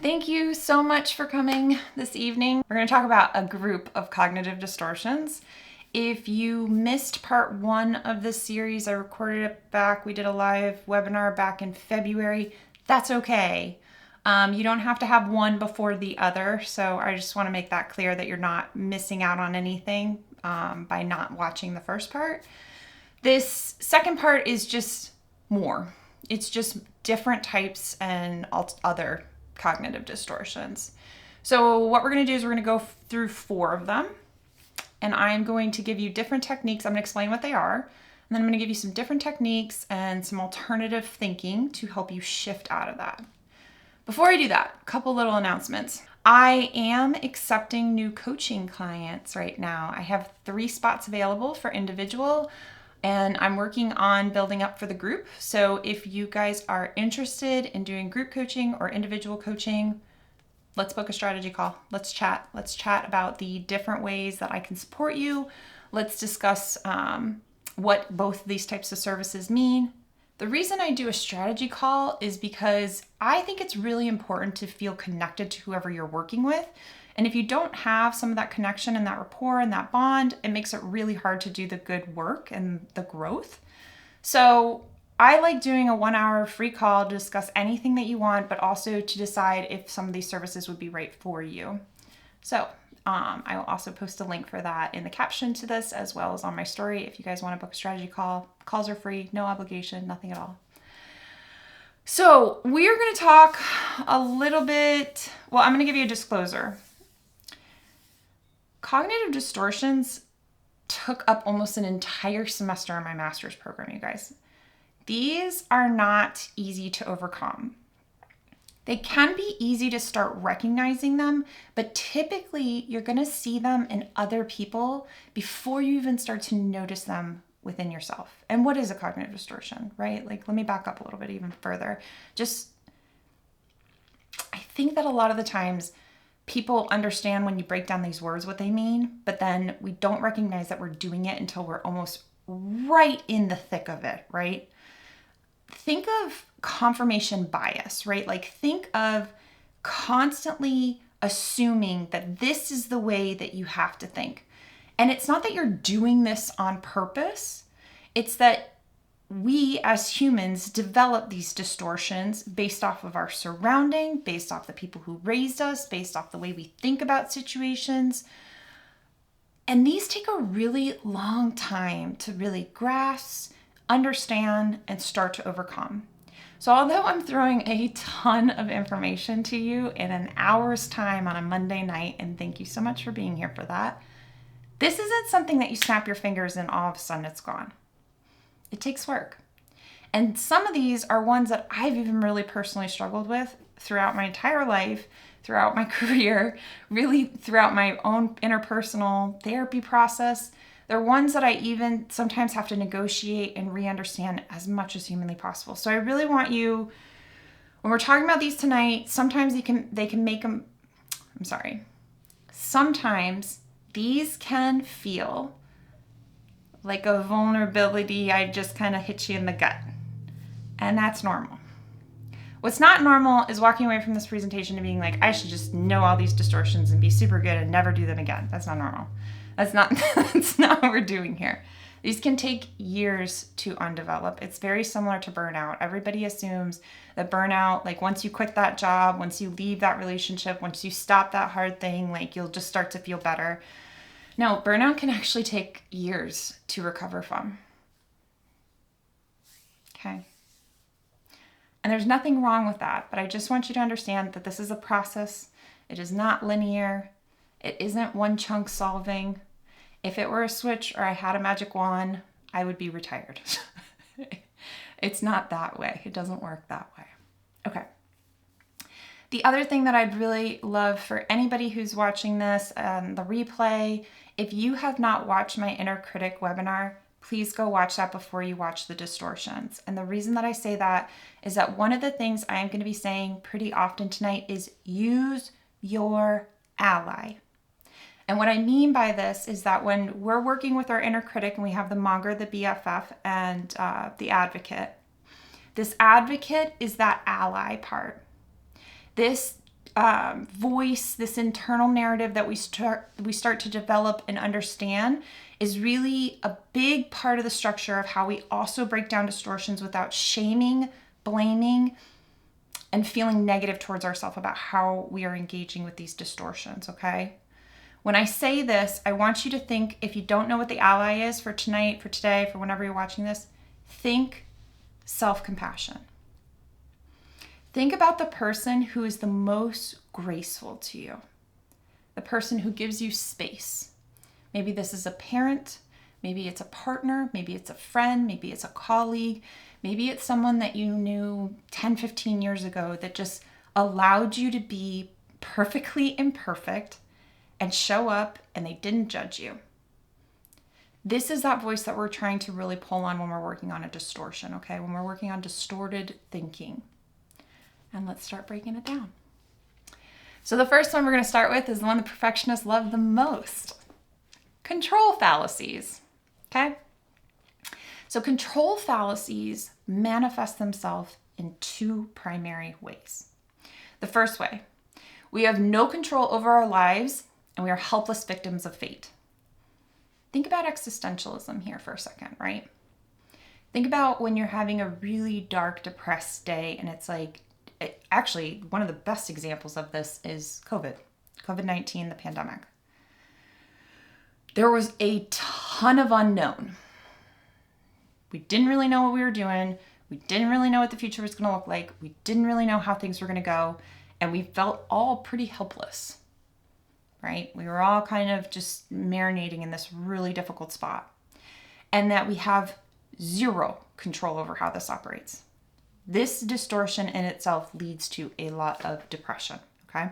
Thank you so much for coming this evening. We're going to talk about a group of cognitive distortions. If you missed part 1 of this series, I recorded it back. We did a live webinar back in February. That's okay. You don't have to have one before the other. So I just want to make that clear that you're not missing out on anything by not watching the first part. This second part is just more. It's just different types and other cognitive distortions. So what we're going to do is we're going to go through 4 of them, and I'm going to give you different techniques. I'm going to explain what they are, and then I'm going to give you some different techniques and some alternative thinking to help you shift out of that. Before I do that, a couple little announcements. I am accepting new coaching clients right now. I have 3 spots available for individual, and I'm working on building up for the group. So if you guys are interested in doing group coaching or individual coaching, let's book a strategy call. Let's chat. Let's chat about the different ways that I can support you. Let's discuss what both of these types of services mean. The reason I do a strategy call is because I think it's really important to feel connected to whoever you're working with. And if you don't have some of that connection and that rapport and that bond, it makes it really hard to do the good work and the growth. So I like doing a 1-hour free call to discuss anything that you want, but also to decide if some of these services would be right for you. So I will also post a link for that in the caption to this, as well as on my story. If you guys want to book a strategy call, calls are free, no obligation, nothing at all. So we are going to talk a little bit, well, I'm going to give you a disclosure. Cognitive distortions took up almost an entire semester in my master's program, you guys. These are not easy to overcome. They can be easy to start recognizing them, but typically you're going to see them in other people before you even start to notice them within yourself. And what is a cognitive distortion, right? Like, let me back up a little bit even further. I think that a lot of the times people understand when you break down these words what they mean, but then we don't recognize that we're doing it until we're almost right in the thick of it, right? Think of confirmation bias, right? Like, think of constantly assuming that this is the way that you have to think. And it's not that you're doing this on purpose. It's that we as humans develop these distortions based off of our surrounding, based off the people who raised us, based off the way we think about situations. And these take a really long time to really grasp, understand, and start to overcome. So although I'm throwing a ton of information to you in an hour's time on a Monday night, and thank you so much for being here for that, this isn't something that you snap your fingers and all of a sudden it's gone. It takes work. And some of these are ones that I've even really personally struggled with throughout my entire life, throughout my career, really throughout my own interpersonal therapy process. They're ones that I even sometimes have to negotiate and re-understand as much as humanly possible. So I really want you, when we're talking about these tonight, sometimes sometimes these can feel like a vulnerability. I just kind of hit you in the gut. And that's normal. What's not normal is walking away from this presentation and being like, I should just know all these distortions and be super good and never do them again. That's not normal. That's not what we're doing here. These can take years to undevelop. It's very similar to burnout. Everybody assumes that burnout, like once you quit that job, once you leave that relationship, once you stop that hard thing, like you'll just start to feel better. No, burnout can actually take years to recover from. Okay. And there's nothing wrong with that, but I just want you to understand that this is a process. It is not linear. It isn't one chunk solving. If it were a switch or I had a magic wand, I would be retired. It's not that way. It doesn't work that way. Okay. The other thing that I'd really love for anybody who's watching this, the replay, if you have not watched my inner critic webinar, please go watch that before you watch the distortions. And the reason that I say that is that one of the things I am going to be saying pretty often tonight is use your ally. And what I mean by this is that when we're working with our inner critic and we have the monger, the BFF, and the advocate, this advocate is that ally part. This voice, this internal narrative that we start to develop and understand is really a big part of the structure of how we also break down distortions without shaming, blaming, and feeling negative towards ourselves about how we are engaging with these distortions, okay? When I say this, I want you to think, if you don't know what the ally is for tonight, for today, for whenever you're watching this, think self-compassion. Think about the person who is the most graceful to you, the person who gives you space. Maybe this is a parent, maybe it's a partner, maybe it's a friend, maybe it's a colleague, maybe it's someone that you knew 10, 15 years ago that just allowed you to be perfectly imperfect and show up and they didn't judge you. This is that voice that we're trying to really pull on when we're working on a distortion, okay? When we're working on distorted thinking. And let's start breaking it down. So the first one we're going to start with is the one the perfectionists love the most. Control fallacies, okay? So control fallacies manifest themselves in two primary ways. The first way, we have no control over our lives and we are helpless victims of fate. Think about existentialism here for a second, right? Think about when you're having a really dark, depressed day and it's like, actually, one of the best examples of this is COVID-19, the pandemic. There was a ton of unknown. We didn't really know what we were doing. We didn't really know what the future was going to look like. We didn't really know how things were going to go. And we felt all pretty helpless, right? We were all kind of just marinating in this really difficult spot. And that we have zero control over how this operates. This distortion in itself leads to a lot of depression, okay?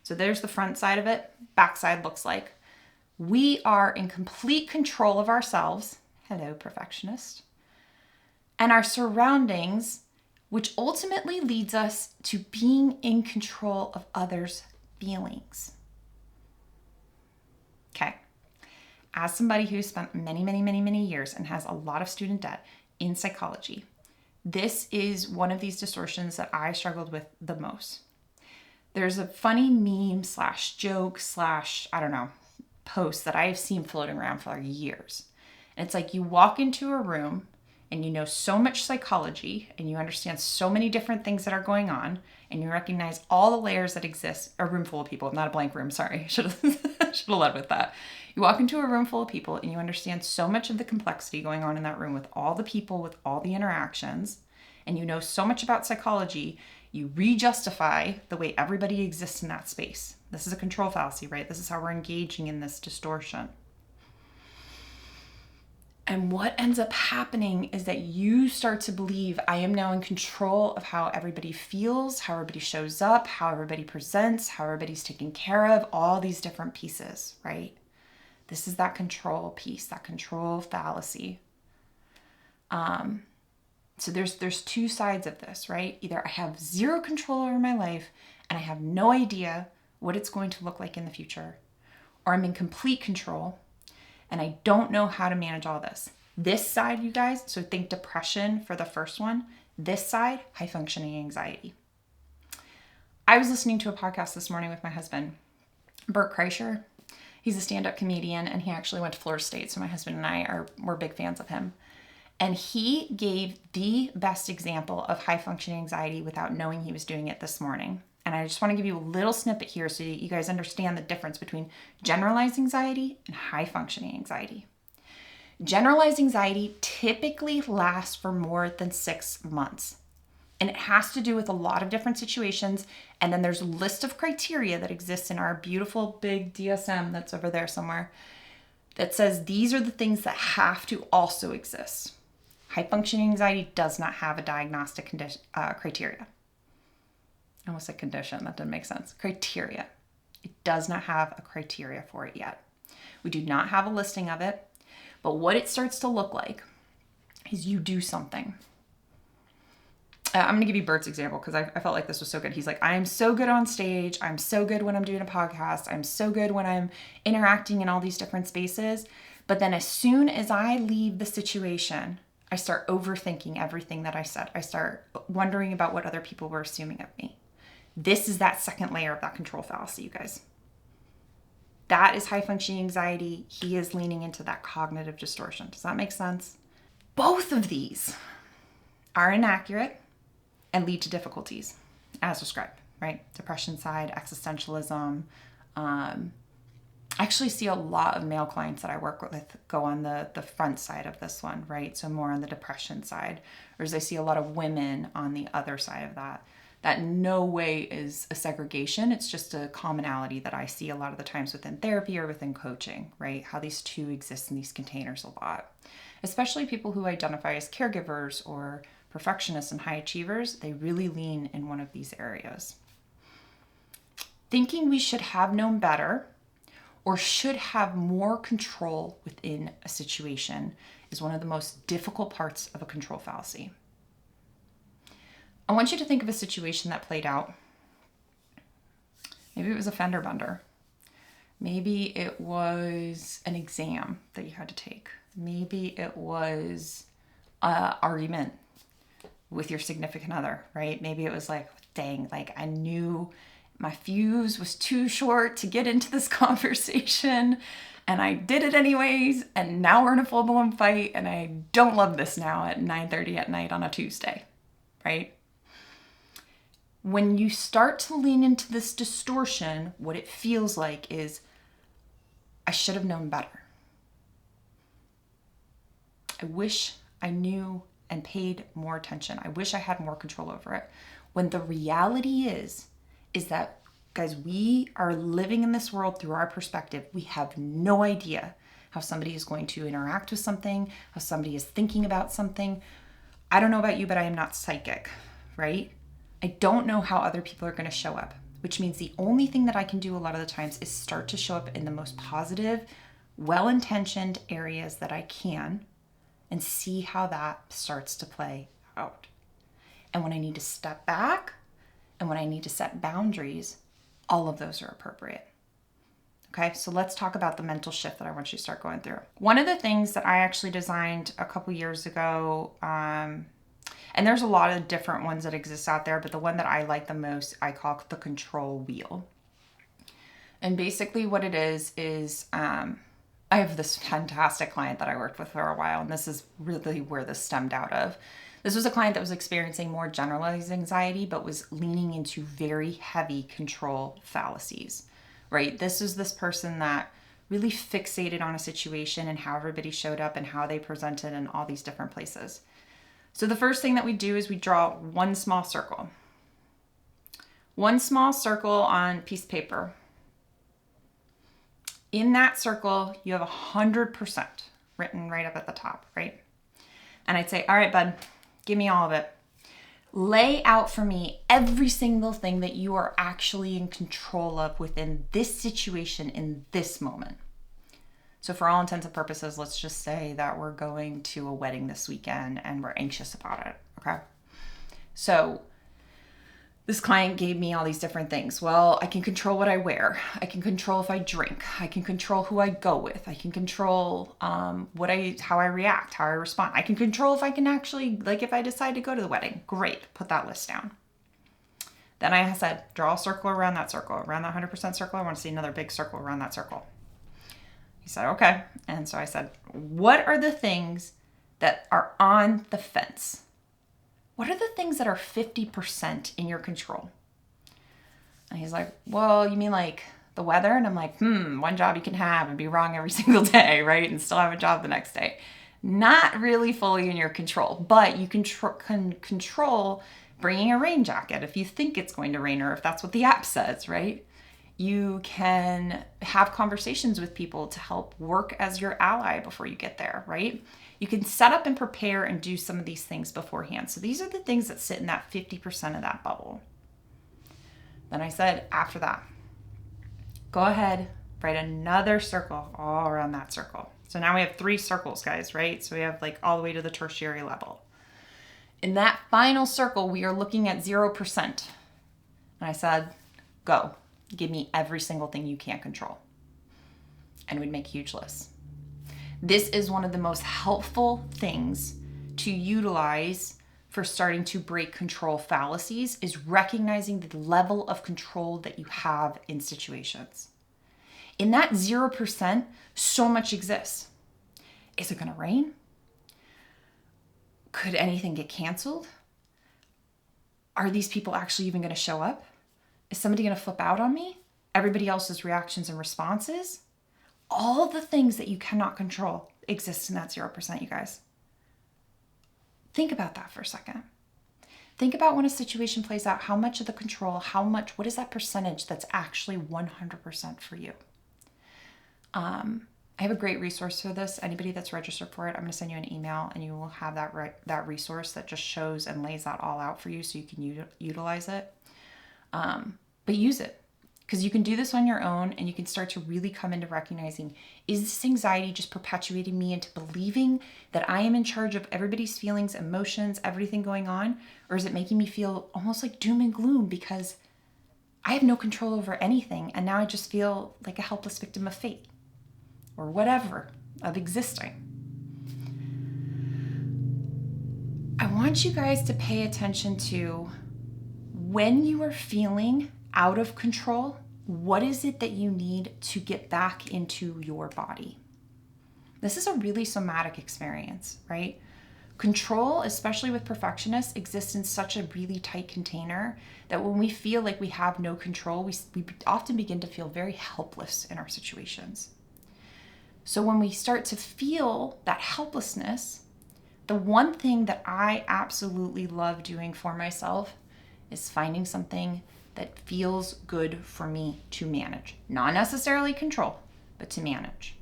So there's the front side of it. Back side looks like we are in complete control of ourselves. Hello, perfectionist. And our surroundings, which ultimately leads us to being in control of others' feelings. Okay. As somebody who spent many years and has a lot of student debt in psychology, this is one of these distortions that I struggled with the most. There's a funny meme / joke / I don't know, post that I've seen floating around for years. And it's like you walk into a room and you know so much psychology and you understand so many different things that are going on and you recognize all the layers that exist. A room full of people, not a blank room, sorry. Should have led with that. You walk into a room full of people and you understand so much of the complexity going on in that room with all the people, with all the interactions, and you know so much about psychology, you re-justify the way everybody exists in that space. This is a control fallacy, right? This is how we're engaging in this distortion. And what ends up happening is that you start to believe I am now in control of how everybody feels, how everybody shows up, how everybody presents, how everybody's taken care of, all these different pieces, right? This is that control piece, that control fallacy. So there's two sides of this, right? Either I have zero control over my life and I have no idea what it's going to look like in the future, or I'm in complete control and I don't know how to manage all this. This side, you guys, so think depression for the first one. This side, high functioning anxiety. I was listening to a podcast this morning with my husband, Bert Kreischer. He's a stand-up comedian and he actually went to Florida State. So my husband and I we're big fans of him. And he gave the best example of high functioning anxiety without knowing he was doing it this morning. And I just want to give you a little snippet here so you guys understand the difference between generalized anxiety and high functioning anxiety. Generalized anxiety typically lasts for more than 6 months. And it has to do with a lot of different situations. And then there's a list of criteria that exists in our beautiful big DSM that's over there somewhere that says these are the things that have to also exist. High functioning anxiety does not have a diagnostic criteria. I almost said condition. That didn't make sense. Criteria. It does not have a criteria for it yet. We do not have a listing of it. But what it starts to look like is you do something. I'm going to give you Bert's example because I felt like this was so good. He's like, I am so good on stage. I'm so good when I'm doing a podcast. I'm so good when I'm interacting in all these different spaces. But then as soon as I leave the situation, I start overthinking everything that I said. I start wondering about what other people were assuming of me. This is that second layer of that control fallacy, you guys. That is high functioning anxiety. He is leaning into that cognitive distortion. Does that make sense? Both of these are inaccurate and lead to difficulties as described, right? Depression side, existentialism. I actually see a lot of male clients that I work with go on the front side of this one, right? So more on the depression side, whereas I see a lot of women on the other side of that. That in no way is a segregation. It's just a commonality that I see a lot of the times within therapy or within coaching, right? How these two exist in these containers a lot. Especially people who identify as caregivers or perfectionists and high achievers, they really lean in one of these areas. Thinking we should have known better or should have more control within a situation is one of the most difficult parts of a control fallacy. I want you to think of a situation that played out. Maybe it was a fender bender. Maybe it was an exam that you had to take. Maybe it was an argument with your significant other, right? Maybe it was like, dang, like I knew my fuse was too short to get into this conversation and I did it anyways, and now we're in a full-blown fight and I don't love this now at 9:30 at night on a Tuesday, right? When you start to lean into this distortion, what it feels like is, I should have known better. I wish I knew and paid more attention. I wish I had more control over it. When the reality is that, guys, we are living in this world through our perspective. We have no idea how somebody is going to interact with something, how somebody is thinking about something. I don't know about you, but I am not psychic, right? I don't know how other people are going to show up, which means the only thing that I can do a lot of the times is start to show up in the most positive, well-intentioned areas that I can and see how that starts to play out. And when I need to step back and when I need to set boundaries, all of those are appropriate. Okay, so let's talk about the mental shift that I want you to start going through. One of the things that I actually designed a couple years ago, and there's a lot of different ones that exist out there, but the one that I like the most, I call the control wheel. And basically what it is I have this fantastic client that I worked with for a while, and this is really where this stemmed out of. This was a client that was experiencing more generalized anxiety, but was leaning into very heavy control fallacies, right? This is this person that really fixated on a situation and how everybody showed up and how they presented in all these different places. So the first thing that we do is we draw one small circle. One small circle on a piece of paper. In that circle, you have 100% written right up at the top, right? And I'd say, all right, bud, give me all of it. Lay out for me every single thing that you are actually in control of within this situation in this moment. So for all intents and purposes, let's just say that we're going to a wedding this weekend and we're anxious about it, okay? So this client gave me all these different things. Well, I can control what I wear. I can control if I drink. I can control who I go with. I can control how I react, how I respond. I can control if I can actually, like if I decide to go to the wedding. Great, put that list down. Then I said, draw a circle around that circle. Around that 100% circle, I want to see another big circle around that circle. He said, okay. And so I said, what are the things that are on the fence? What are the things that are 50% in your control? And he's like, well, you mean like the weather? And I'm like, one job you can have and be wrong every single day, right? And still have a job the next day. Not really fully in your control, but you can control bringing a rain jacket if you think it's going to rain or if that's what the app says, right? You can have conversations with people to help work as your ally before you get there, right? You can set up and prepare and do some of these things beforehand. So these are the things that sit in that 50% of that bubble. Then I said, after that, go ahead, write another circle all around that circle. So now we have 3 circles, guys, right? So we have like all the way to the tertiary level. In that final circle, we are looking at 0%. And I said, go. Give me every single thing you can't control. And we'd make huge lists. This is one of the most helpful things to utilize for starting to break control fallacies is recognizing the level of control that you have in situations. In that 0%, so much exists. Is it going to rain? Could anything get canceled? Are these people actually even going to show up? Is somebody going to flip out on me? Everybody else's reactions and responses? All the things that you cannot control exist in that 0%, you guys. Think about that for a second. Think about when a situation plays out, how much of the control, what is that percentage that's actually 100% for you? I have a great resource for this. Anybody that's registered for it, I'm going to send you an email and you will have that resource that just shows and lays that all out for you so you can utilize it. But use it, because you can do this on your own and you can start to really come into recognizing, is this anxiety just perpetuating me into believing that I am in charge of everybody's feelings, emotions, everything going on? Or is it making me feel almost like doom and gloom because I have no control over anything and now I just feel like a helpless victim of fate or whatever, of existing? I want you guys to pay attention to when you are feeling out of control, what is it that you need to get back into your body? This is a really somatic experience, right? Control, especially with perfectionists, exists in such a really tight container that when we feel like we have no control, we often begin to feel very helpless in our situations. So when we start to feel that helplessness, the one thing that I absolutely love doing for myself is finding something that feels good for me to manage. Not necessarily control, but to manage.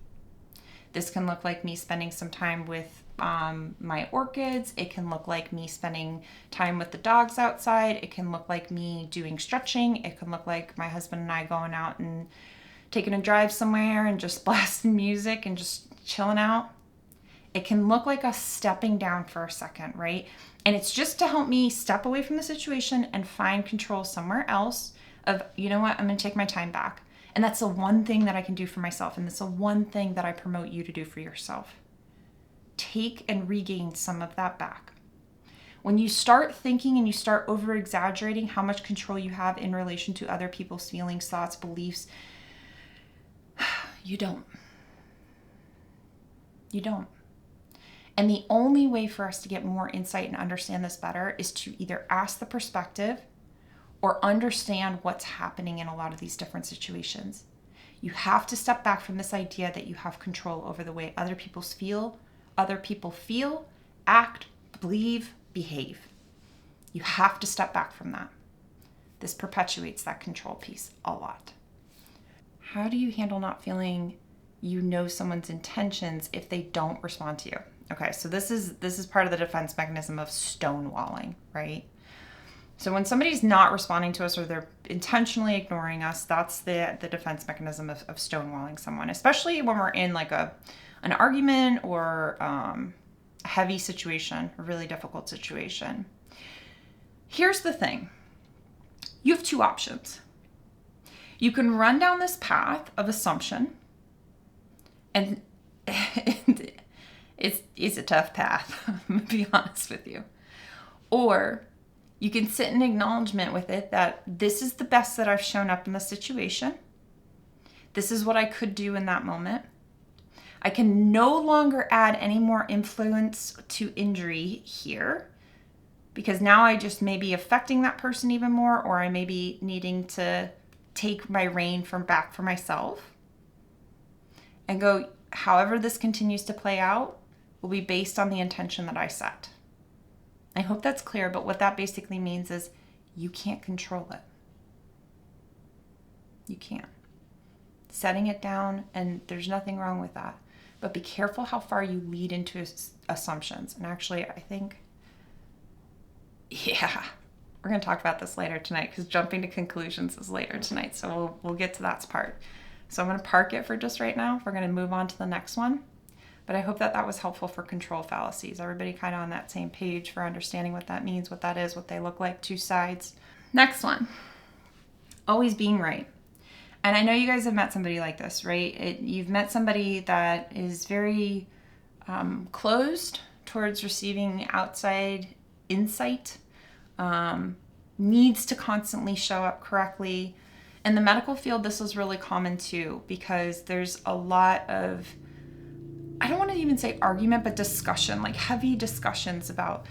This can look like me spending some time with my orchids. It can look like me spending time with the dogs outside. It can look like me doing stretching. It can look like my husband and I going out and taking a drive somewhere and just blasting music and just chilling out. It can look like us stepping down for a second, right? And it's just to help me step away from the situation and find control somewhere else of, you know what, I'm going to take my time back. And that's the one thing that I can do for myself. And that's the one thing that I promote you to do for yourself. Take and regain some of that back. When you start thinking and you start over exaggerating how much control you have in relation to other people's feelings, thoughts, beliefs, you don't. You don't. And the only way for us to get more insight and understand this better is to either ask the perspective or understand what's happening in a lot of these different situations. You have to step back from this idea that you have control over the way other people feel, act, believe, behave. You have to step back from that. This perpetuates that control piece a lot. How do you handle not feeling you know someone's intentions if they don't respond to you? Okay, so this is part of the defense mechanism of stonewalling, right? So when somebody's not responding to us or they're intentionally ignoring us, that's the defense mechanism of stonewalling someone, especially when we're in like an argument or a heavy situation, a really difficult situation. Here's the thing. You have two options. You can run down this path of assumption, and it's a tough path, I'm going to be honest with you. Or you can sit in acknowledgement with it that this is the best that I've shown up in the situation. This is what I could do in that moment. I can no longer add any more influence to injury here because now I just may be affecting that person even more, or I may be needing to take my reign back for myself and go, however this continues to play out will be based on the intention that I set. I hope that's clear, but what that basically means is you can't control it. You can't. Setting it down, and there's nothing wrong with that. But be careful how far you lead into assumptions. And actually, I think, we're going to talk about this later tonight because jumping to conclusions is later tonight. So we'll get to that part. So I'm going to park it for just right now. We're going to move on to the next one. But I hope that was helpful for control fallacies. Everybody kind of on that same page for understanding what that means, what that is, what they look like, two sides. Next one, always being right. And I know you guys have met somebody like this, right? You've met somebody that is very closed towards receiving outside insight, needs to constantly show up correctly. In the medical field, this is really common too, because there's a lot of, I don't want to even say argument, but discussion, like heavy discussions about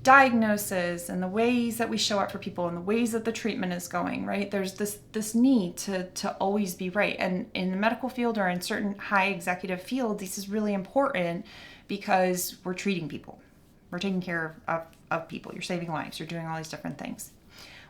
diagnosis and the ways that we show up for people and the ways that the treatment is going, right? There's this need to always be right. And in the medical field or in certain high executive fields, this is really important because we're treating people. We're taking care of people. You're saving lives. You're doing all these different things.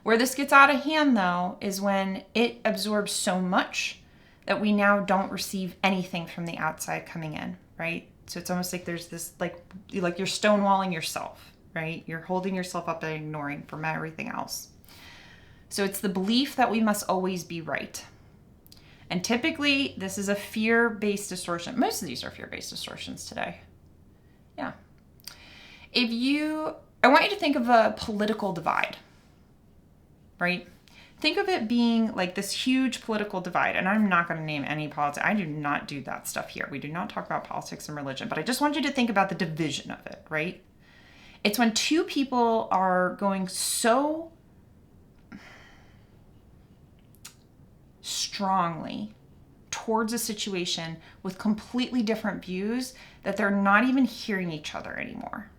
Where this gets out of hand, though, is when it absorbs so much that we now don't receive anything from the outside coming in, right? So it's almost like there's this, like you're stonewalling yourself, right? You're holding yourself up and ignoring from everything else. So it's the belief that we must always be right. And typically, this is a fear-based distortion. Most of these are fear-based distortions today. Yeah. I want you to think of a political divide, right? Think of it being like this huge political divide. And I'm not going to name any politics. I do not do that stuff here. We do not talk about politics and religion, but I just want you to think about the division of it, right? It's when two people are going so strongly towards a situation with completely different views that they're not even hearing each other anymore.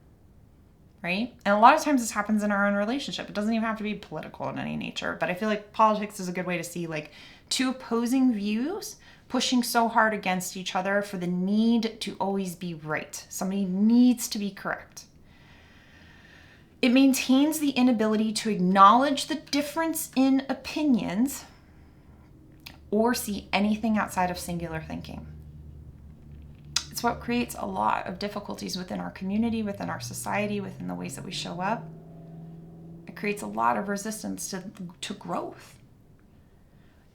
Right? And a lot of times this happens in our own relationship. It doesn't even have to be political in any nature, but I feel like politics is a good way to see like two opposing views pushing so hard against each other for the need to always be right. Somebody needs to be correct. It maintains the inability to acknowledge the difference in opinions or see anything outside of singular thinking. It's what creates a lot of difficulties within our community, within our society, within the ways that we show up. It creates a lot of resistance to growth.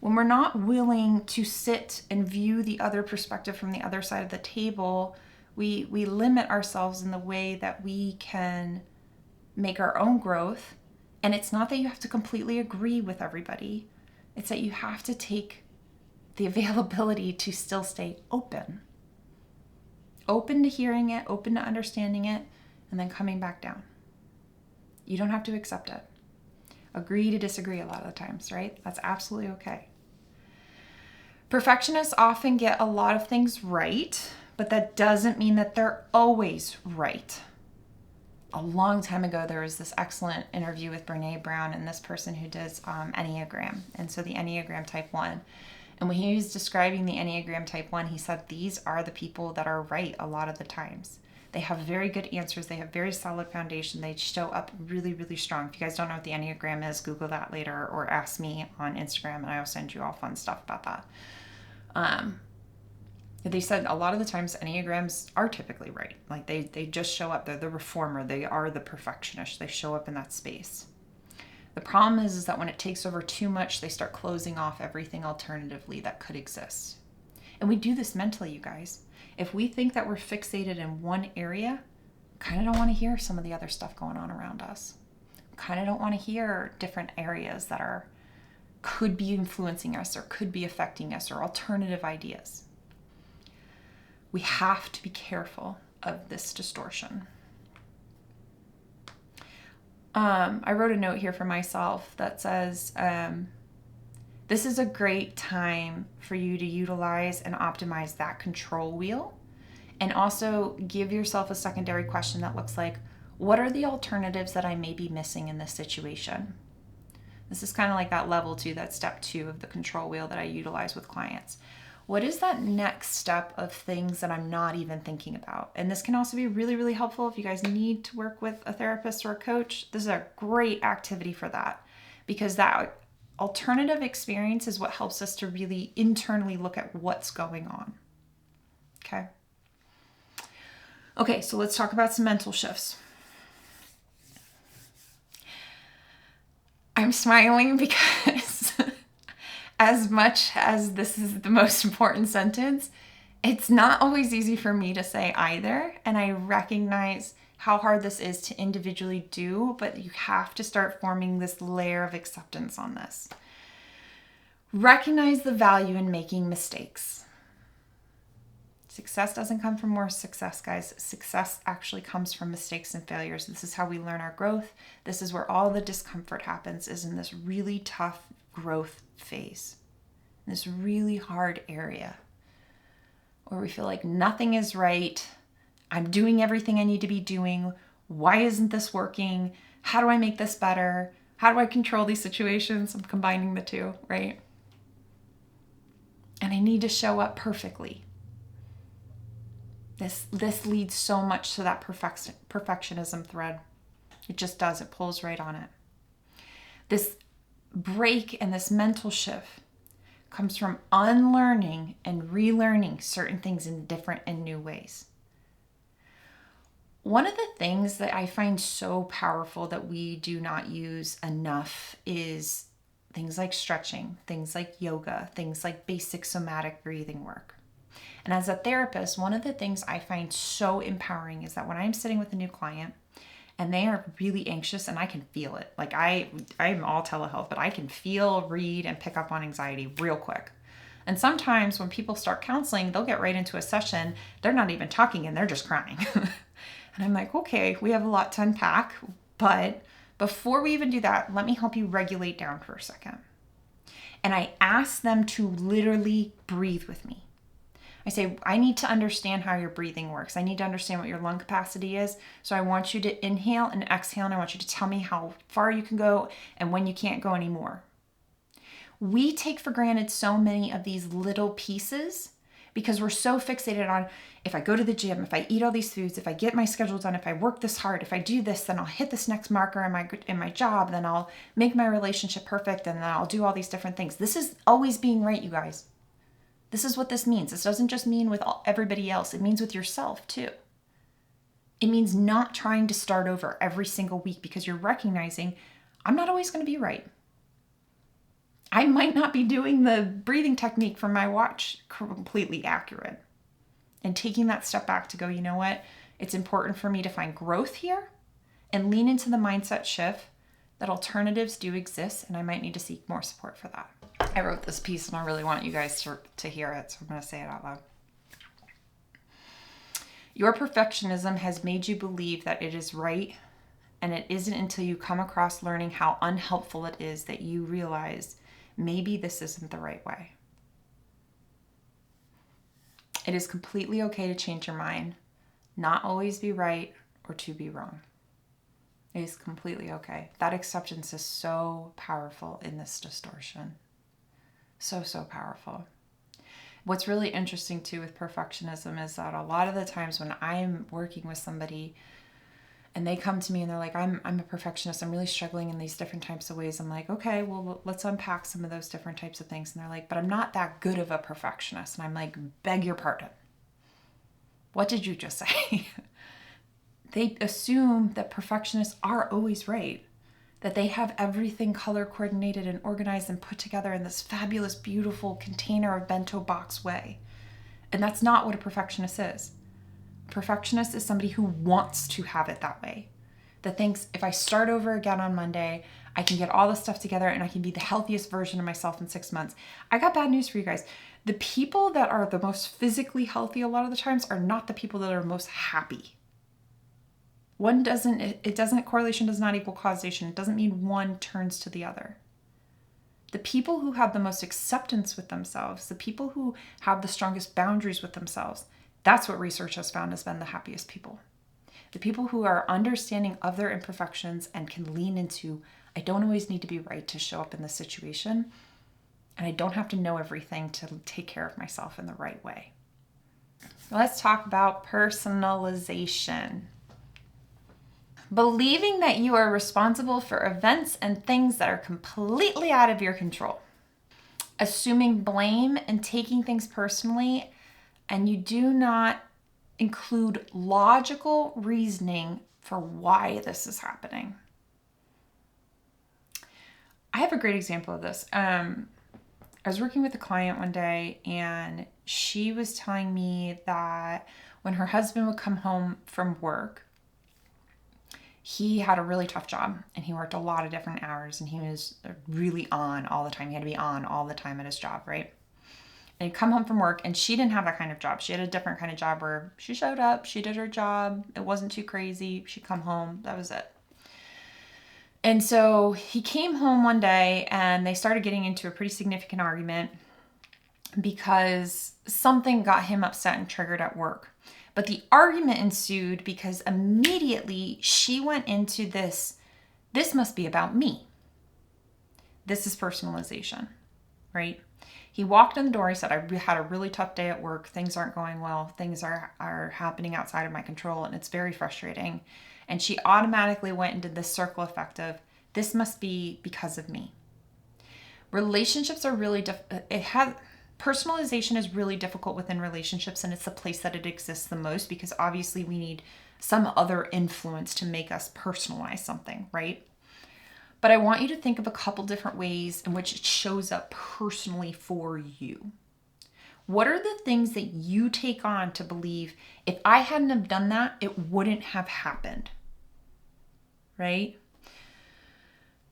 When we're not willing to sit and view the other perspective from the other side of the table, we limit ourselves in the way that we can make our own growth. And it's not that you have to completely agree with everybody. It's that you have to take the availability to still stay open. Open to hearing it, open to understanding it, and then coming back down. You don't have to accept it. Agree to disagree a lot of the times, right? That's absolutely okay. Perfectionists often get a lot of things right, but that doesn't mean that they're always right. A long time ago, there was this excellent interview with Brene Brown and this person who does Enneagram. And so the Enneagram type 1. And when he was describing the Enneagram type 1, he said, these are the people that are right a lot of the times. They have very good answers. They have very solid foundation. They show up really, really strong. If you guys don't know what the Enneagram is, Google that later or ask me on Instagram and I'll send you all fun stuff about that. They said a lot of the times Enneagrams are typically right. Like they just show up. They're the reformer. They are the perfectionist. They show up in that space. The problem is that when it takes over too much, they start closing off everything alternatively that could exist. And we do this mentally, you guys. If we think that we're fixated in one area, kind of don't want to hear some of the other stuff going on around us. Kind of don't want to hear different areas that could be influencing us or could be affecting us or alternative ideas. We have to be careful of this distortion. I wrote a note here for myself that says, this is a great time for you to utilize and optimize that control wheel, and also give yourself a secondary question that looks like, what are the alternatives that I may be missing in this situation? This is kind of like that level 2, that step 2 of the control wheel that I utilize with clients. What is that next step of things that I'm not even thinking about? And this can also be really, really helpful if you guys need to work with a therapist or a coach. This is a great activity for that, because that alternative experience is what helps us to really internally look at what's going on. Okay, so let's talk about some mental shifts. I'm smiling because as much as this is the most important sentence, it's not always easy for me to say either. And I recognize how hard this is to individually do, but you have to start forming this layer of acceptance on this. Recognize the value in making mistakes. Success doesn't come from more success, guys. Success actually comes from mistakes and failures. This is how we learn our growth. This is where all the discomfort happens, is in this really tough growth phase, this really hard area where we feel like nothing is right. I'm doing everything I need to be doing. Why isn't this working? How do I make this better? How do I control these situations? I'm combining the two, right? And I need to show up perfectly. This leads so much to that perfectionism thread. It just does. It pulls right on it. This break and this mental shift comes from unlearning and relearning certain things in different and new ways. One of the things that I find so powerful that we do not use enough is things like stretching, things like yoga, things like basic somatic breathing work. And as a therapist, one of the things I find so empowering is that when I'm sitting with a new client and they are really anxious, and I can feel it, like I'm all telehealth, but I can feel, read, and pick up on anxiety real quick. And sometimes when people start counseling, they'll get right into a session, they're not even talking and they're just crying. And I'm like, okay, we have a lot to unpack, but before we even do that, let me help you regulate down for a second. And I ask them to literally breathe with me. I say, I need to understand how your breathing works. I need to understand what your lung capacity is. So I want you to inhale and exhale, and I want you to tell me how far you can go and when you can't go anymore. We take for granted so many of these little pieces because we're so fixated on, if I go to the gym, if I eat all these foods, if I get my schedule done, if I work this hard, if I do this, then I'll hit this next marker in my job, then I'll make my relationship perfect, and then I'll do all these different things. This is always being right, you guys. This is what this means. This doesn't just mean with everybody else. It means with yourself too. It means not trying to start over every single week because you're recognizing I'm not always going to be right. I might not be doing the breathing technique from my watch completely accurate. And taking that step back to go, you know what? It's important for me to find growth here and lean into the mindset shift that alternatives do exist, and I might need to seek more support for that. I wrote this piece and I really want you guys to hear it, so I'm going to say it out loud. Your perfectionism has made you believe that it is right, and it isn't until you come across learning how unhelpful it is that you realize maybe this isn't the right way. It is completely okay to change your mind, not always be right or to be wrong. It is completely okay. That acceptance is so powerful in this distortion. So, so powerful. What's really interesting too with perfectionism is that a lot of the times when I'm working with somebody and they come to me and they're like, I'm a perfectionist, I'm really struggling in these different types of ways. I'm like, okay, well, let's unpack some of those different types of things. And they're like, but I'm not that good of a perfectionist. And I'm like, beg your pardon. What did you just say? They assume that perfectionists are always right, that they have everything color coordinated and organized and put together in this fabulous, beautiful container of bento box way. And that's not what a perfectionist is. A perfectionist is somebody who wants to have it that way, that thinks if I start over again on Monday, I can get all this stuff together and I can be the healthiest version of myself in 6 months. I got bad news for you guys. The people that are the most physically healthy a lot of the times are not the people that are most happy. Correlation does not equal causation. It doesn't mean one turns to the other. The people who have the most acceptance with themselves, the people who have the strongest boundaries with themselves, that's what research has found has been the happiest people. The people who are understanding of their imperfections and can lean into, I don't always need to be right to show up in this situation, and I don't have to know everything to take care of myself in the right way. Let's talk about personalization. Believing that you are responsible for events and things that are completely out of your control. Assuming blame and taking things personally, and you do not include logical reasoning for why this is happening. I have a great example of this. I was working with a client one day, and she was telling me that when her husband would come home from work, he had a really tough job and he worked a lot of different hours and he was really on all the time. He had to be on all the time at his job, right? and he'd come home from work, and she didn't have that kind of job. She had a different kind of job where she showed up, she did her job, it wasn't too crazy, she'd come home, that was it. And so he came home one day and they started getting into a pretty significant argument because something got him upset and triggered at work. But the argument ensued because immediately she went into this must be about me. This is personalization, right? He walked in the door, he said, I had a really tough day at work, things aren't going well, things are happening outside of my control, and it's very frustrating. And she automatically went into this circle effect of, this must be because of me. Relationships are really, personalization is really difficult within relationships, and it's the place that it exists the most because obviously we need some other influence to make us personalize something, right? But I want you to think of a couple different ways in which it shows up personally for you. What are the things that you take on to believe, if I hadn't have done that, it wouldn't have happened? Right?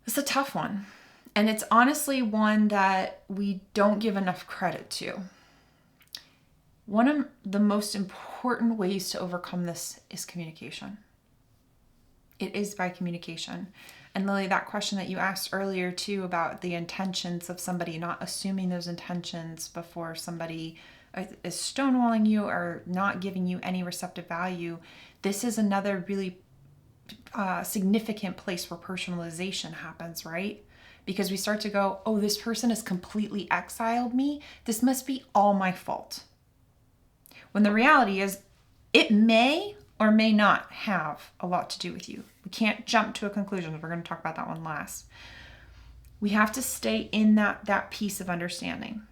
It's a tough one. And it's honestly one that we don't give enough credit to. One of the most important ways to overcome this is communication. It is by communication. And Lily, that question that you asked earlier too about the intentions of somebody, not assuming those intentions before somebody is stonewalling you or not giving you any receptive value. This is another really significant place where personalization happens, right? Because we start to go, oh, this person has completely exiled me. This must be all my fault. When the reality is, it may or may not have a lot to do with you. We can't jump to a conclusion. We're going to talk about that one last. We have to stay in that piece of understanding.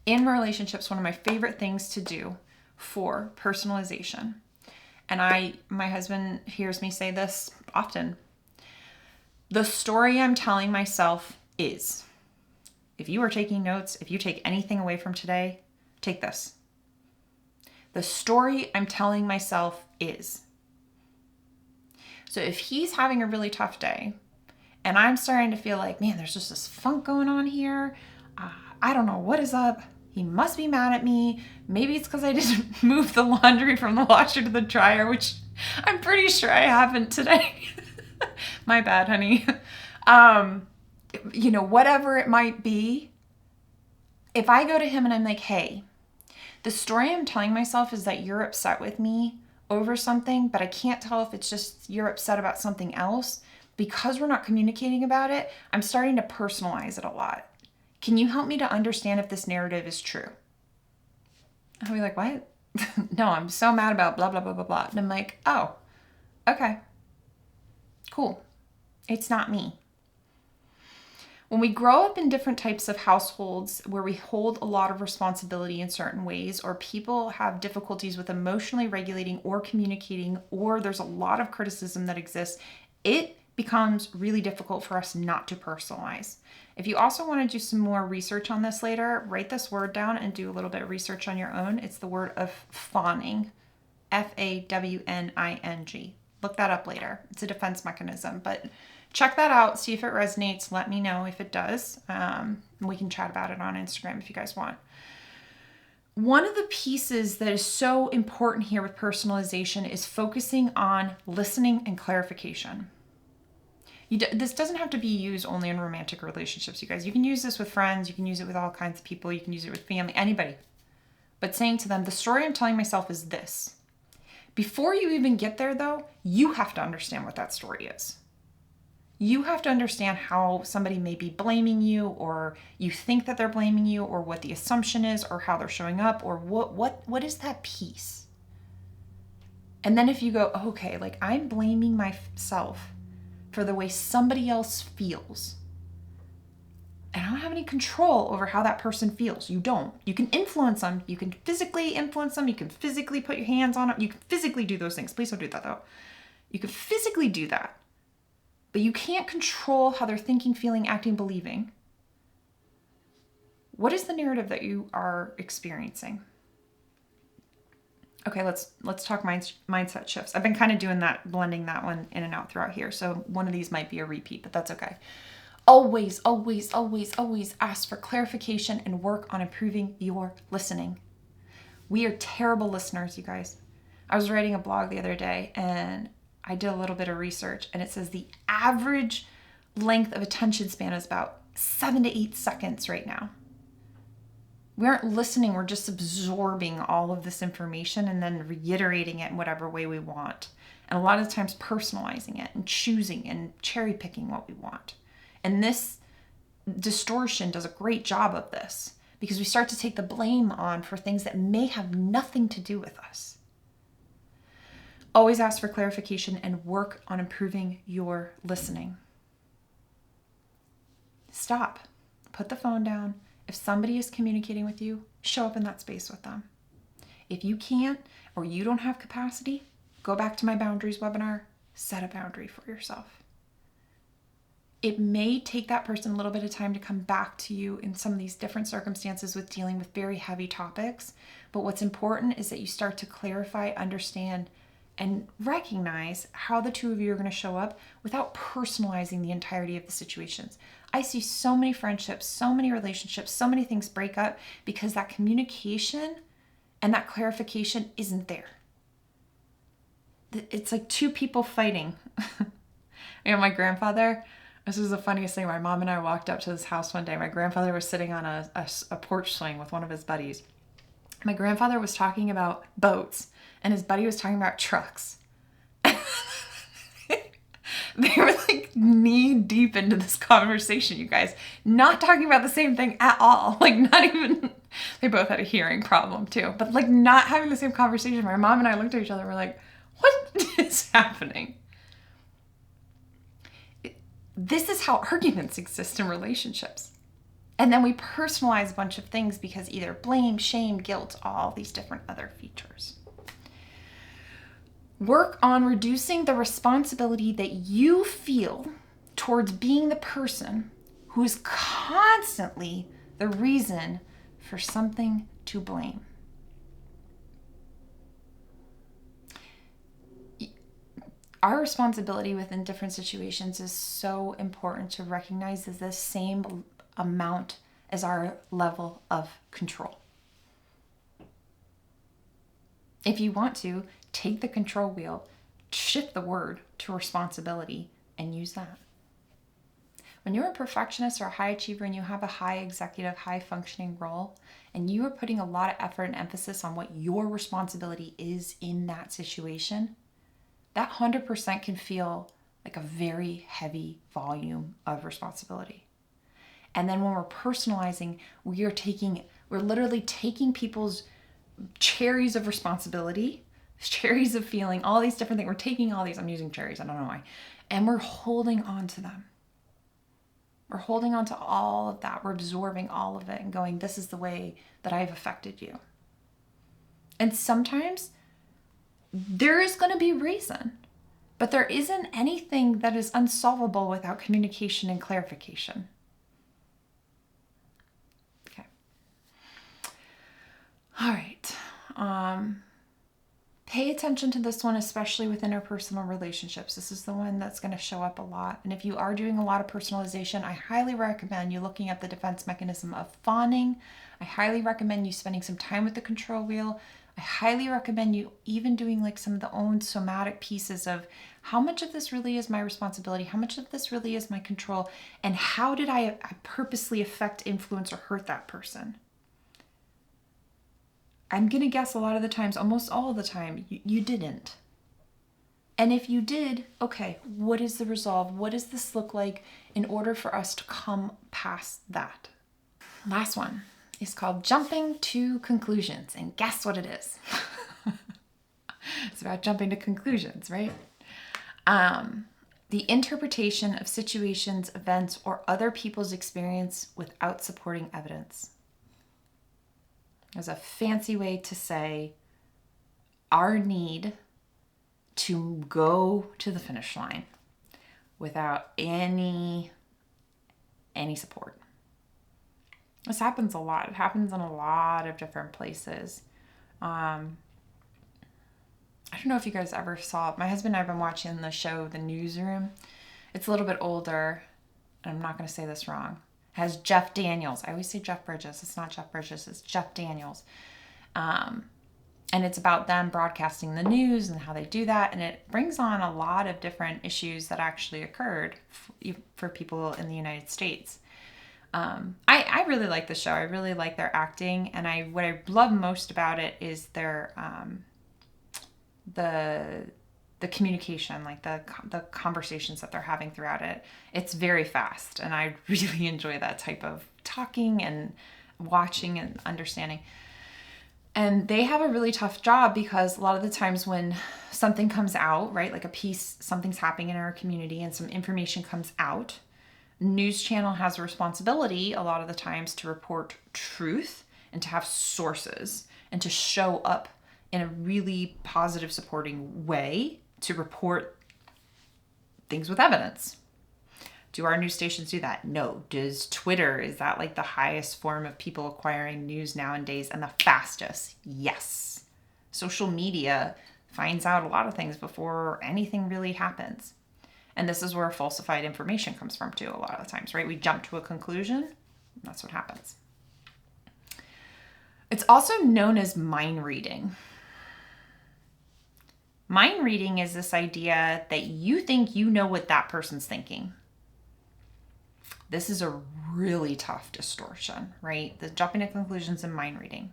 In relationships, one of my favorite things to do for personalization, and my husband hears me say this often, the story I'm telling myself is, if you are taking notes, if you take anything away from today, take this. The story I'm telling myself is. So if he's having a really tough day and I'm starting to feel like, man, there's just this funk going on here. I don't know what is up. He must be mad at me. Maybe it's because I didn't move the laundry from the washer to the dryer, which I'm pretty sure I haven't today. My bad, honey. Whatever it might be. If I go to him and I'm like, hey, the story I'm telling myself is that you're upset with me over something, but I can't tell if it's just you're upset about something else. Because we're not communicating about it, I'm starting to personalize it a lot. Can you help me to understand if this narrative is true? I'll be like, what? No, I'm so mad about blah, blah, blah, blah, blah. And I'm like, oh, okay, cool. It's not me. When we grow up in different types of households where we hold a lot of responsibility in certain ways, or people have difficulties with emotionally regulating or communicating, or there's a lot of criticism that exists, it becomes really difficult for us not to personalize. If you also want to do some more research on this later, write this word down and do a little bit of research on your own. It's the word of fawning, Fawning. Look that up later. It's a defense mechanism, but check that out. See if it resonates. Let me know if it does. We can chat about it on Instagram if you guys want. One of the pieces that is so important here with personalization is focusing on listening and clarification. This doesn't have to be used only in romantic relationships, you guys. You can use this with friends. You can use it with all kinds of people. You can use it with family, anybody. But saying to them, the story I'm telling myself is this. Before you even get there, though, you have to understand what that story is. You have to understand how somebody may be blaming you, or you think that they're blaming you, or what the assumption is, or how they're showing up, or what is that piece? And then if you go, okay, like I'm blaming myself for the way somebody else feels, and I don't have any control over how that person feels. You don't. You can influence them. You can physically influence them. You can physically put your hands on them. You can physically do those things. Please don't do that, though. You can physically do that. But you can't control how they're thinking, feeling, acting, believing. What is the narrative that you are experiencing? Okay, let's talk mindset shifts. I've been kind of doing that, blending that one in and out throughout here. So one of these might be a repeat, but that's okay. Always, always, always, always ask for clarification and work on improving your listening. We are terrible listeners, you guys. I was writing a blog the other day and I did a little bit of research, and it says the average length of attention span is about 7 to 8 seconds right now. We aren't listening, we're just absorbing all of this information and then reiterating it in whatever way we want. And a lot of times personalizing it and choosing and cherry picking what we want. And this distortion does a great job of this because we start to take the blame on for things that may have nothing to do with us. Always ask for clarification and work on improving your listening. Stop. Put the phone down. If somebody is communicating with you, show up in that space with them. If you can't or you don't have capacity, go back to my boundaries webinar, set a boundary for yourself. It may take that person a little bit of time to come back to you in some of these different circumstances with dealing with very heavy topics. But what's important is that you start to clarify, understand, and recognize how the two of you are going to show up without personalizing the entirety of the situations. I see so many friendships, so many relationships, so many things break up because that communication and that clarification isn't there. It's like two people fighting. My grandfather, this was the funniest thing. My mom and I walked up to this house one day. My grandfather was sitting on a porch swing with one of his buddies. My grandfather was talking about boats and his buddy was talking about trucks. They were like knee deep into this conversation, you guys. Not talking about the same thing at all. Like not even, they both had a hearing problem too, but like not having the same conversation. My mom and I looked at each other and were like, what is happening? This is how arguments exist in relationships. And then we personalize a bunch of things because either blame, shame, guilt, all these different other features. Work on reducing the responsibility that you feel towards being the person who is constantly the reason for something to blame. Our responsibility within different situations is so important to recognize as the same amount as our level of control. If you want to, take the control wheel, shift the word to responsibility, and use that. When you're a perfectionist or a high achiever and you have a high executive, high functioning role, and you are putting a lot of effort and emphasis on what your responsibility is in that situation, that 100% can feel like a very heavy volume of responsibility. And then when we're personalizing, we're literally taking people's cherries of responsibility, cherries of feeling, all these different things. We're taking all these, I'm using cherries, I don't know why, and we're holding on to them. We're holding on to all of that. We're absorbing all of it and going, this is the way that I've affected you. And sometimes there is going to be reason, but there isn't anything that is unsolvable without communication and clarification. Okay. All right. Pay attention to this one, especially with interpersonal relationships. This is the one that's going to show up a lot. And if you are doing a lot of personalization, I highly recommend you looking at the defense mechanism of fawning. I highly recommend you spending some time with the control wheel. I highly recommend you even doing like some of the own somatic pieces of how much of this really is my responsibility, how much of this really is my control, and how did I purposely affect, influence, or hurt that person? I'm going to guess a lot of the times, almost all of the time, you didn't. And if you did, okay, what is the resolve? What does this look like in order for us to come past that? Last one is called jumping to conclusions. And guess what it is? It's about jumping to conclusions, right? The interpretation of situations, events, or other people's experience without supporting evidence. There's a fancy way to say our need to go to the finish line without any support. This happens a lot. It happens in a lot of different places. I don't know if you guys ever saw, my husband and I have been watching the show The Newsroom. It's a little bit older. and I'm not going to say this wrong, has Jeff Daniels. I always say Jeff Bridges. It's not Jeff Bridges. It's Jeff Daniels. And it's about them broadcasting the news and how they do that. And it brings on a lot of different issues that actually occurred for people in the United States. I really like the show. I really like their acting. And what I love most about it is their, the communication, like the conversations that they're having throughout it. It's very fast. And I really enjoy that type of talking and watching and understanding. And they have a really tough job because a lot of the times when something comes out, right, like something's happening in our community and some information comes out, news channel has a responsibility a lot of the times to report truth and to have sources and to show up in a really positive, supporting way to report things with evidence. Do our news stations do that? No. Does Twitter, is that like the highest form of people acquiring news nowadays and the fastest? Yes. Social media finds out a lot of things before anything really happens. And this is where falsified information comes from too, a lot of the times, right? We jump to a conclusion. That's what happens. It's also known as mind reading. Mind reading is this idea that you think you know what that person's thinking. This is a really tough distortion, right? The jumping to conclusions and mind reading.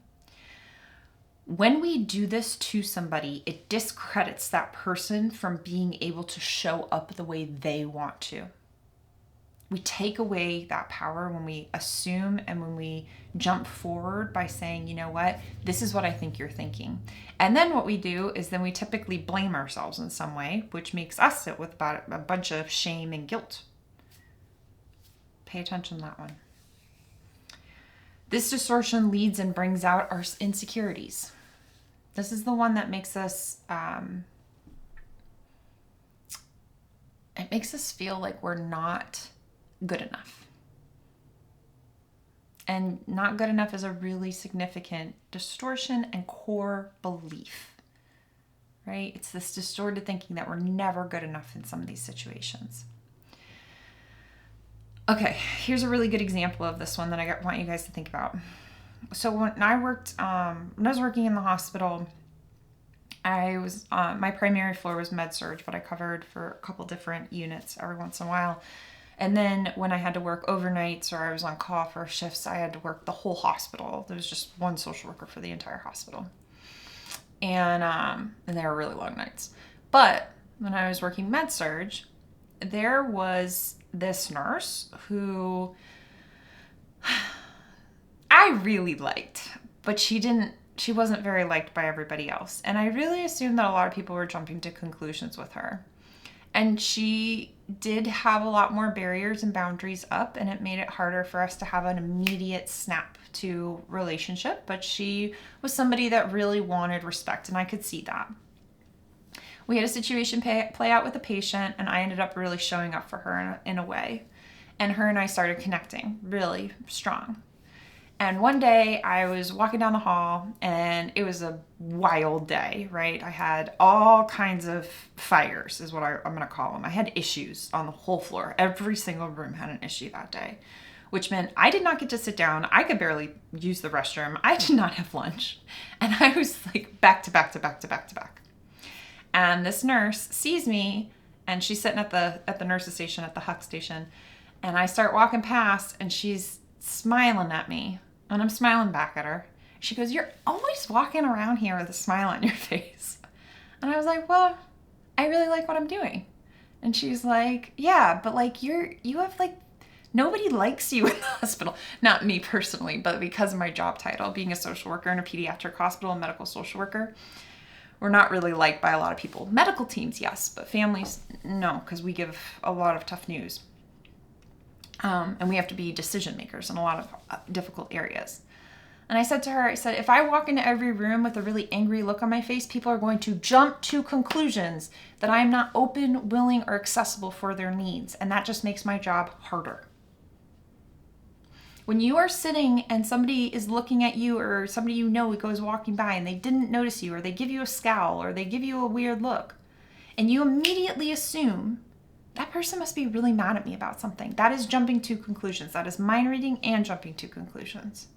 When we do this to somebody, it discredits that person from being able to show up the way they want to. We take away that power when we assume and when we jump forward by saying, you know what, this is what I think you're thinking. And then what we do is then we typically blame ourselves in some way, which makes us sit with about a bunch of shame and guilt. Pay attention to that one. This distortion leads and brings out our insecurities. This is the one that makes us, it makes us feel like we're not good enough. And not good enough is a really significant distortion and core belief, right? It's this distorted thinking that we're never good enough in some of these situations. Okay, here's a really good example of this one that I want you guys to think about. So when I was working in the hospital, I was my primary floor was med surg, but I covered for a couple different units every once in a while. And then when I had to work overnights or I was on call for shifts, I had to work the whole hospital. There was just one social worker for the entire hospital, and they were really long nights. But when I was working med surg, there was this nurse who I really liked, but she wasn't very liked by everybody else. And I really assumed that a lot of people were jumping to conclusions with her. And she did have a lot more barriers and boundaries up, and it made it harder for us to have an immediate snap to relationship. But she was somebody that really wanted respect, and I could see that. We had a situation play out with a patient, and I ended up really showing up for her in a way. And her and I started connecting really strong. And one day I was walking down the hall, and it was a wild day, right? I had all kinds of fires, is what I'm going to call them. I had issues on the whole floor. Every single room had an issue that day, which meant I did not get to sit down. I could barely use the restroom. I did not have lunch. And I was like back to back to back to back to back. And this nurse sees me, and she's sitting at the nurse's station, at the Huck station. And I start walking past, and she's smiling at me, and I'm smiling back at her. She goes, "You're always walking around here with a smile on your face." And I was like, "Well, I really like what I'm doing." And she's like, "Yeah, but like you have like, nobody likes you in the hospital." Not me personally, but because of my job title, being a social worker in a pediatric hospital, a medical social worker. We're not really liked by a lot of people. Medical teams, yes, but families, no, because we give a lot of tough news. And we have to be decision makers in a lot of difficult areas. And I said to her, if I walk into every room with a really angry look on my face, people are going to jump to conclusions that I'm not open, willing, or accessible for their needs. And that just makes my job harder. When you are sitting and somebody is looking at you, or somebody you know goes walking by and they didn't notice you, or they give you a scowl, or they give you a weird look, and you immediately assume that person must be really mad at me about something. That is jumping to conclusions. That is mind reading and jumping to conclusions.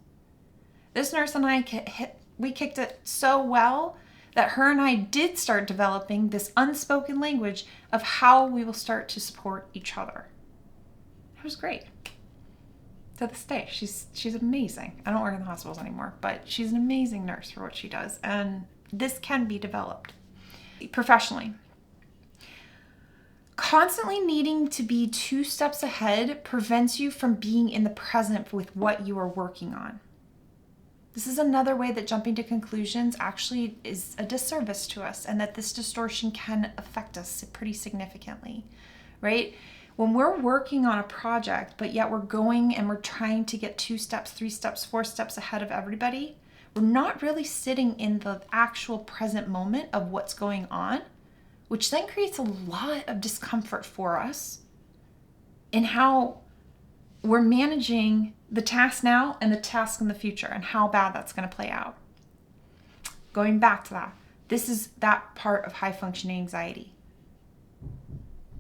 This nurse and I, we kicked it so well that her and I did start developing this unspoken language of how we will start to support each other. It was great. To this day, she's amazing. I don't work in the hospitals anymore, but she's an amazing nurse for what she does. And this can be developed professionally. Constantly needing to be 2 steps ahead prevents you from being in the present with what you are working on. This is another way that jumping to conclusions actually is a disservice to us, and that this distortion can affect us pretty significantly, right? When we're working on a project, but yet we're going and we're trying to get 2 steps, 3 steps, 4 steps ahead of everybody, we're not really sitting in the actual present moment of what's going on, which then creates a lot of discomfort for us in how we're managing the task now and the task in the future and how bad that's going to play out. Going back to that, this is that part of high functioning anxiety.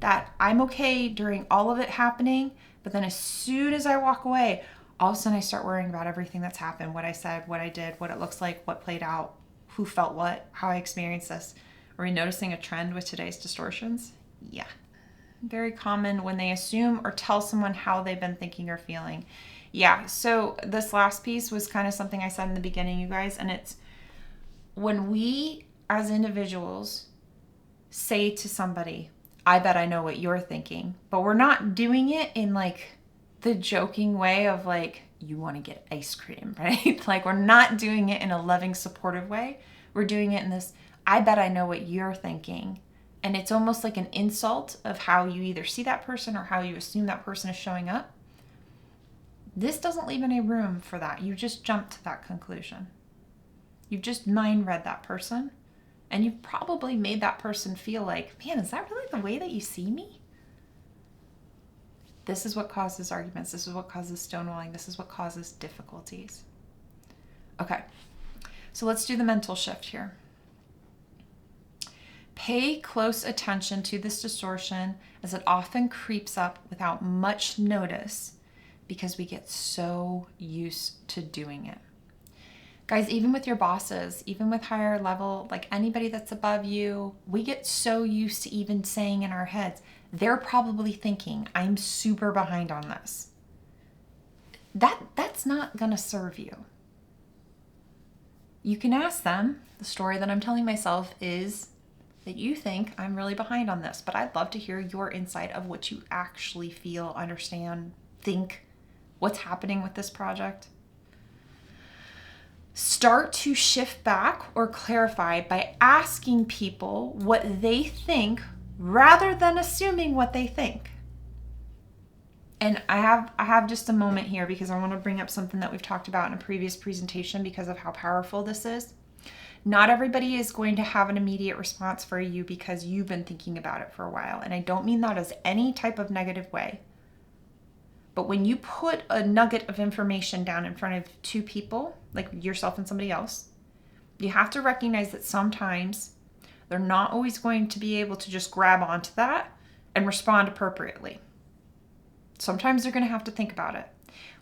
That I'm okay during all of it happening, but then as soon as I walk away, all of a sudden I start worrying about everything that's happened, what I said, what I did, what it looks like, what played out, who felt what, how I experienced this. Are we noticing a trend with today's distortions? Yeah. Very common when they assume or tell someone how they've been thinking or feeling. Yeah, so this last piece was kind of something I said in the beginning, you guys, and it's when we as individuals say to somebody, I bet I know what you're thinking, but we're not doing it in like the joking way of like, you want to get ice cream, right? Like we're not doing it in a loving, supportive way. We're doing it in this, I bet I know what you're thinking. And it's almost like an insult of how you either see that person or how you assume that person is showing up. This doesn't leave any room for that. You just jumped to that conclusion. You've just mind read that person. And you've probably made that person feel like, man, is that really the way that you see me? This is what causes arguments. This is what causes stonewalling. This is what causes difficulties. Okay, so let's do the mental shift here. Pay close attention to this distortion as it often creeps up without much notice because we get so used to doing it. Guys, even with your bosses, even with higher level, like anybody that's above you, we get so used to even saying in our heads, they're probably thinking, I'm super behind on this. That's not going to serve you. You can ask them, the story that I'm telling myself is that you think I'm really behind on this, but I'd love to hear your insight of what you actually feel, understand, think, what's happening with this project. Start to shift back or clarify by asking people what they think rather than assuming what they think. And I have just a moment here because I want to bring up something that we've talked about in a previous presentation because of how powerful this is. Not everybody is going to have an immediate response for you because you've been thinking about it for a while. And I don't mean that as any type of negative way. But when you put a nugget of information down in front of 2 people, like yourself and somebody else, you have to recognize that sometimes they're not always going to be able to just grab onto that and respond appropriately. Sometimes they're going to have to think about it.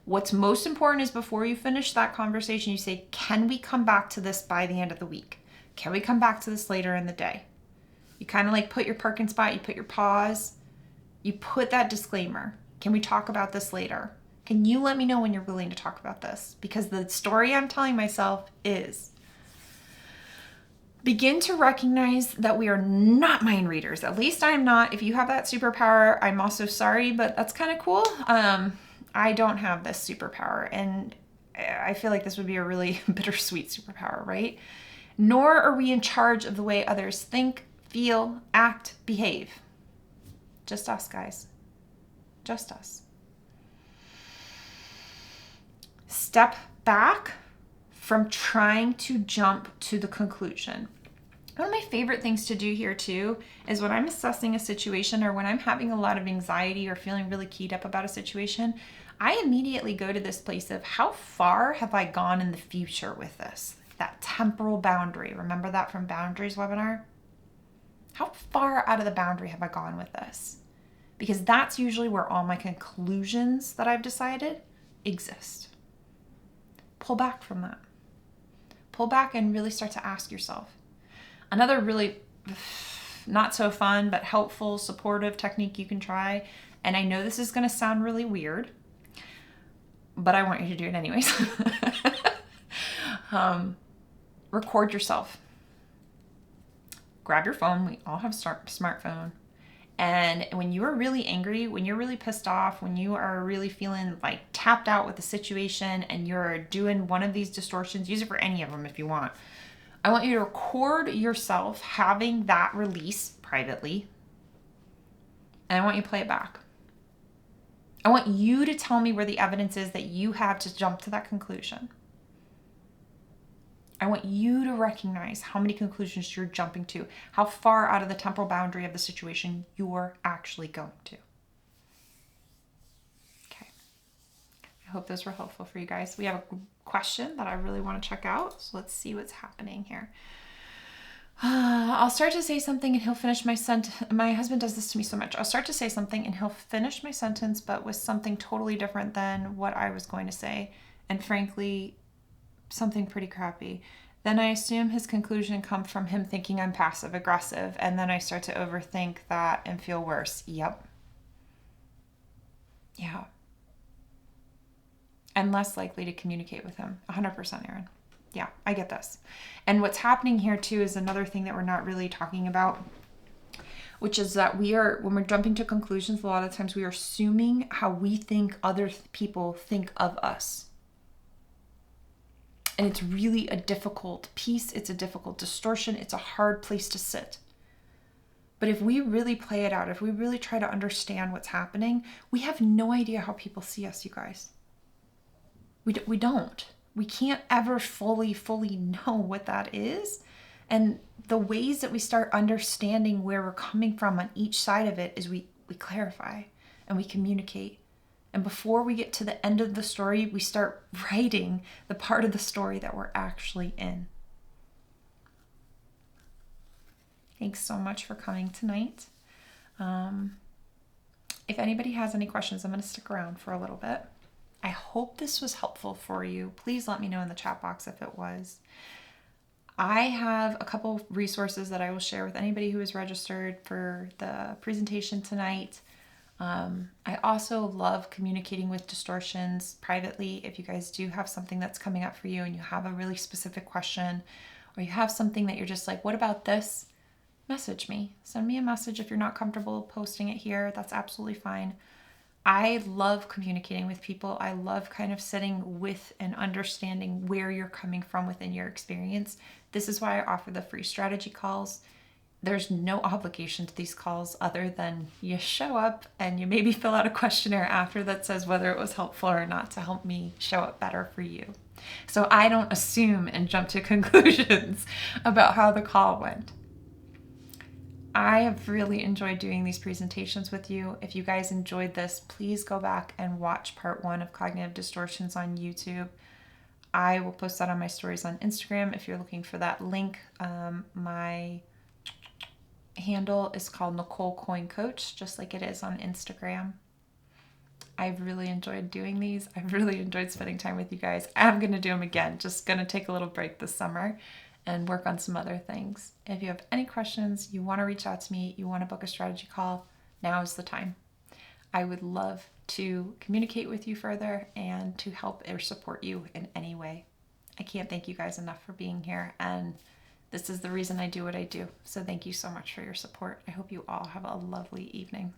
What's most important is before you finish that conversation, you say, can we come back to this by the end of the week? Can we come back to this later in the day? You kind of like put your parking spot, you put your pause, you put that disclaimer. Can we talk about this later? Can you let me know when you're willing to talk about this? Because the story I'm telling myself is begin to recognize that we are not mind readers. At least I'm not. If you have that superpower, I'm also sorry, but that's kind of cool. I don't have this superpower, and I feel like this would be a really bittersweet superpower, right? Nor are we in charge of the way others think, feel, act, behave. Just us, guys. Just us. Step back from trying to jump to the conclusion. One of my favorite things to do here too is when I'm assessing a situation or when I'm having a lot of anxiety or feeling really keyed up about a situation, I immediately go to this place of how far have I gone in the future with this? That temporal boundary. Remember that from Boundaries webinar? How far out of the boundary have I gone with this? because that's usually where all my conclusions that I've decided exist. Pull back from that. Pull back and really start to ask yourself. Another really not so fun but helpful, supportive technique you can try, and I know this is going to sound really weird, but I want you to do it anyways. Record yourself. Grab your phone. We all have smartphone. And when you are really angry, when you're really pissed off, when you are really feeling like tapped out with the situation and you're doing one of these distortions, use it for any of them if you want. I want you to record yourself having that release privately. And I want you to play it back. I want you to tell me where the evidence is that you have to jump to that conclusion. I want you to recognize how many conclusions you're jumping to, how far out of the temporal boundary of the situation you're actually going to. Okay. I hope those were helpful for you guys. We have a question that I really want to check out, so let's see what's happening here. I'll start to say something and he'll finish my sentence. My husband does this to me so much. I'll start to say something and he'll finish my sentence, but with something totally different than what I was going to say. And frankly, something pretty crappy. Then I assume his conclusion comes from him thinking I'm passive aggressive, and then I start to overthink that and feel worse. Yep. Yeah. And less likely to communicate with him. 100%, Erin. Yeah, I get this. And what's happening here too is another thing that we're not really talking about, which is that when we're jumping to conclusions, a lot of times we are assuming how we think other people think of us. And it's really a difficult piece. It's a difficult distortion. It's a hard place to sit. But if we really play it out, if we really try to understand what's happening, we have no idea how people see us, you guys. We don't. We can't ever fully know what that is. And the ways that we start understanding where we're coming from on each side of it is we clarify and we communicate. And before we get to the end of the story, we start writing the part of the story that we're actually in. Thanks so much for coming tonight. If anybody has any questions, I'm going to stick around for a little bit. I hope this was helpful for you. Please let me know in the chat box if it was. I have a couple resources that I will share with anybody who is registered for the presentation tonight. I also love communicating with Distortions privately. If you guys do have something that's coming up for you and you have a really specific question, or you have something that you're just like, what about this? Message me. Send me a message if you're not comfortable posting it here. That's absolutely fine. I love communicating with people. I love kind of sitting with and understanding where you're coming from within your experience. This is why I offer the free strategy calls. There's no obligation to these calls other than you show up and you maybe fill out a questionnaire after that says whether it was helpful or not to help me show up better for you. So I don't assume and jump to conclusions about how the call went. I have really enjoyed doing these presentations with you. If you guys enjoyed this, please go back and watch part 1 of Cognitive Distortions on YouTube. I will post that on my stories on Instagram if you're looking for that link. My handle is called Nicole Coin Coach, just like it is on Instagram. I've really enjoyed doing these. I've really enjoyed spending time with you guys. I'm going to do them again. Just going to take a little break this summer and work on some other things. If you have any questions, you want to reach out to me, you want to book a strategy call, now is the time. I would love to communicate with you further and to help or support you in any way. I can't thank you guys enough for being here, and this is the reason I do what I do. So thank you so much for your support. I hope you all have a lovely evening.